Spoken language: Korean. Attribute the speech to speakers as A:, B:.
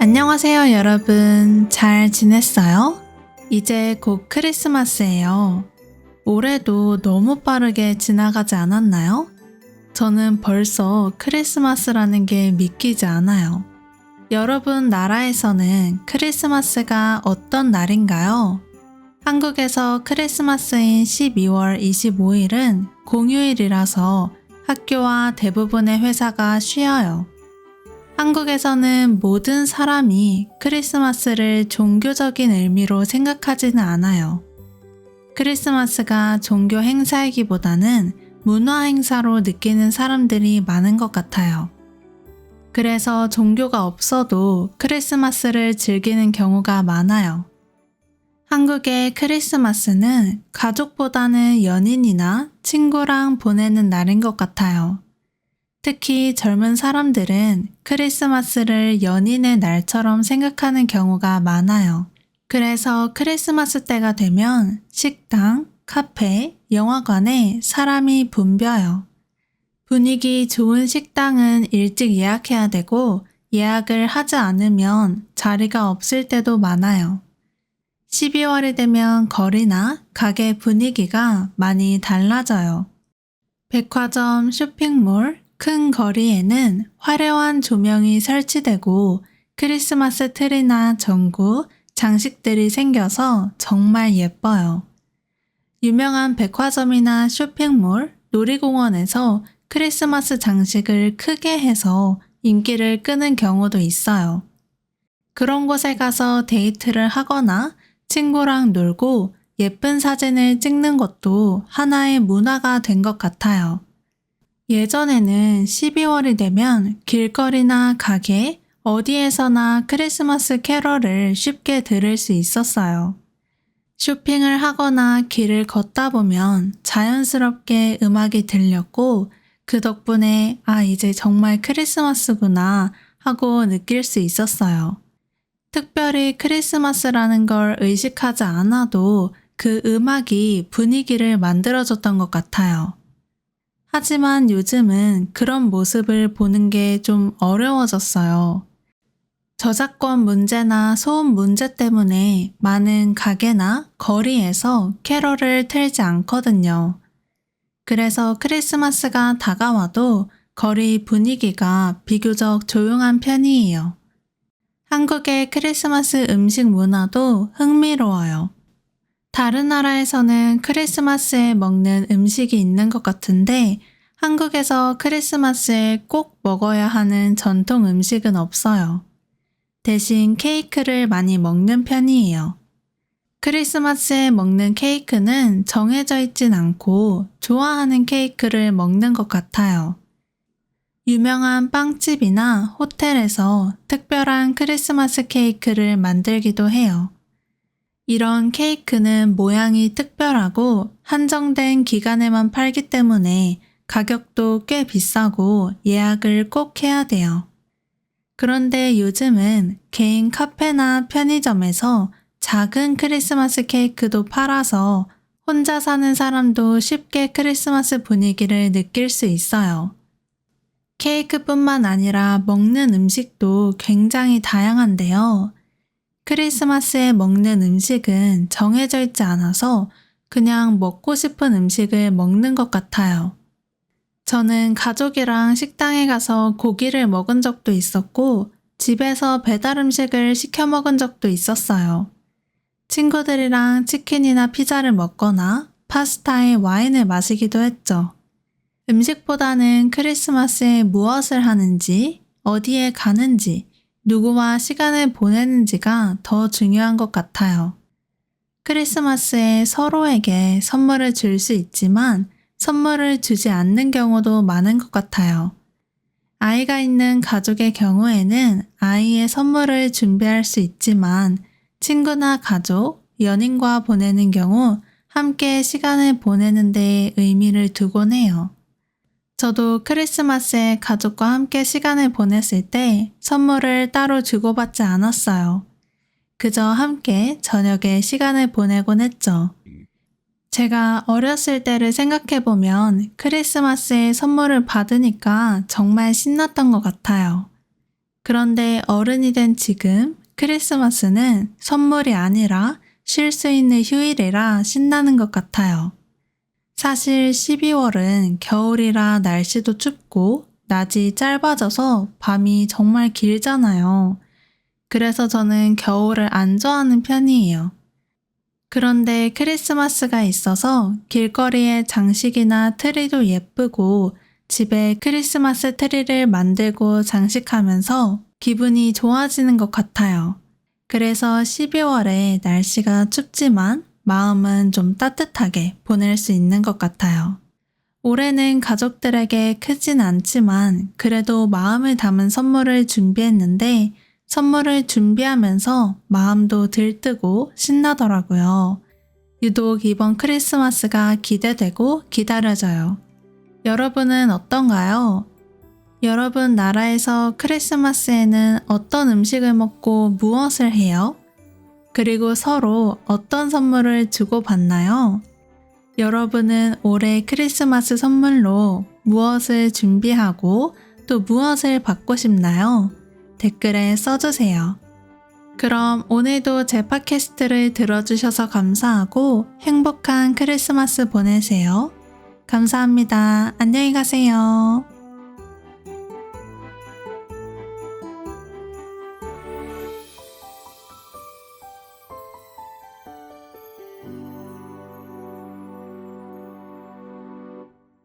A: 안녕하세요, 여러분. 잘 지냈어요? 이제 곧 크리스마스예요. 올해도 너무 빠르게 지나가지 않았나요? 저는 벌써 크리스마스라는 게 믿기지 않아요. 여러분 나라에서는 크리스마스가 어떤 날인가요? 한국에서 크리스마스인 12월 25일은 공휴일이라서 학교와 대부분의 회사가 쉬어요. 한국에서는 모든 사람이 크리스마스를 종교적인 의미로 생각하지는 않아요. 크리스마스가 종교 행사이기보다는 문화 행사로 느끼는 사람들이 많은 것 같아요. 그래서 종교가 없어도 크리스마스를 즐기는 경우가 많아요. 한국의 크리스마스는 가족보다는 연인이나 친구랑 보내는 날인 것 같아요. 특히 젊은 사람들은 크리스마스를 연인의 날처럼 생각하는 경우가 많아요. 그래서 크리스마스 때가 되면 식당, 카페, 영화관에 사람이 붐벼요. 분위기 좋은 식당은 일찍 예약해야 되고 예약을 하지 않으면 자리가 없을 때도 많아요. 12월이 되면 거리나 가게 분위기가 많이 달라져요. 백화점, 쇼핑몰, 큰 거리에는 화려한 조명이 설치되고 크리스마스 트리나 전구, 장식들이 생겨서 정말 예뻐요. 유명한 백화점이나 쇼핑몰, 놀이공원에서 크리스마스 장식을 크게 해서 인기를 끄는 경우도 있어요. 그런 곳에 가서 데이트를 하거나 친구랑 놀고 예쁜 사진을 찍는 것도 하나의 문화가 된 것 같아요. 예전에는 12월이 되면 길거리나 가게, 어디에서나 크리스마스 캐럴을 쉽게 들을 수 있었어요. 쇼핑을 하거나 길을 걷다 보면 자연스럽게 음악이 들렸고 그 덕분에 이제 정말 크리스마스구나 하고 느낄 수 있었어요. 특별히 크리스마스라는 걸 의식하지 않아도 그 음악이 분위기를 만들어줬던 것 같아요. 하지만 요즘은 그런 모습을 보는 게 좀 어려워졌어요. 저작권 문제나 소음 문제 때문에 많은 가게나 거리에서 캐럴을 틀지 않거든요. 그래서 크리스마스가 다가와도 거리 분위기가 비교적 조용한 편이에요. 한국의 크리스마스 음식 문화도 흥미로워요. 다른 나라에서는 크리스마스에 먹는 음식이 있는 것 같은데 한국에서 크리스마스에 꼭 먹어야 하는 전통 음식은 없어요. 대신 케이크를 많이 먹는 편이에요. 크리스마스에 먹는 케이크는 정해져 있진 않고 좋아하는 케이크를 먹는 것 같아요. 유명한 빵집이나 호텔에서 특별한 크리스마스 케이크를 만들기도 해요. 이런 케이크는 모양이 특별하고 한정된 기간에만 팔기 때문에 가격도 꽤 비싸고 예약을 꼭 해야 돼요. 그런데 요즘은 개인 카페나 편의점에서 작은 크리스마스 케이크도 팔아서 혼자 사는 사람도 쉽게 크리스마스 분위기를 느낄 수 있어요. 케이크뿐만 아니라 먹는 음식도 굉장히 다양한데요. 크리스마스에 먹는 음식은 정해져 있지 않아서 그냥 먹고 싶은 음식을 먹는 것 같아요. 저는 가족이랑 식당에 가서 고기를 먹은 적도 있었고 집에서 배달 음식을 시켜 먹은 적도 있었어요. 친구들이랑 치킨이나 피자를 먹거나 파스타에 와인을 마시기도 했죠. 음식보다는 크리스마스에 무엇을 하는지, 어디에 가는지, 누구와 시간을 보내는지가 더 중요한 것 같아요. 크리스마스에 서로에게 선물을 줄 수 있지만 선물을 주지 않는 경우도 많은 것 같아요. 아이가 있는 가족의 경우에는 아이의 선물을 준비할 수 있지만 친구나 가족, 연인과 보내는 경우 함께 시간을 보내는 데에 의미를 두곤 해요. 저도 크리스마스에 가족과 함께 시간을 보냈을 때 선물을 따로 주고받지 않았어요. 그저 함께 저녁에 시간을 보내곤 했죠. 제가 어렸을 때를 생각해보면 크리스마스에 선물을 받으니까 정말 신났던 것 같아요. 그런데 어른이 된 지금 크리스마스는 선물이 아니라 쉴 수 있는 휴일이라 신나는 것 같아요. 사실 12월은 겨울이라 날씨도 춥고 낮이 짧아져서 밤이 정말 길잖아요. 그래서 저는 겨울을 안 좋아하는 편이에요. 그런데 크리스마스가 있어서 길거리에 장식이나 트리도 예쁘고 집에 크리스마스 트리를 만들고 장식하면서 기분이 좋아지는 것 같아요. 그래서 12월에 날씨가 춥지만 마음은 좀 따뜻하게 보낼 수 있는 것 같아요. 올해는 가족들에게 크진 않지만 그래도 마음을 담은 선물을 준비했는데 선물을 준비하면서 마음도 들뜨고 신나더라고요. 유독 이번 크리스마스가 기대되고 기다려져요. 여러분은 어떤가요? 여러분 나라에서 크리스마스에는 어떤 음식을 먹고 무엇을 해요? 그리고 서로 어떤 선물을 주고받나요? 여러분은 올해 크리스마스 선물로 무엇을 준비하고 또 무엇을 받고 싶나요? 댓글에 써주세요. 그럼 오늘도 제 팟캐스트를 들어주셔서 감사하고 행복한 크리스마스 보내세요. 감사합니다. 안녕히 가세요.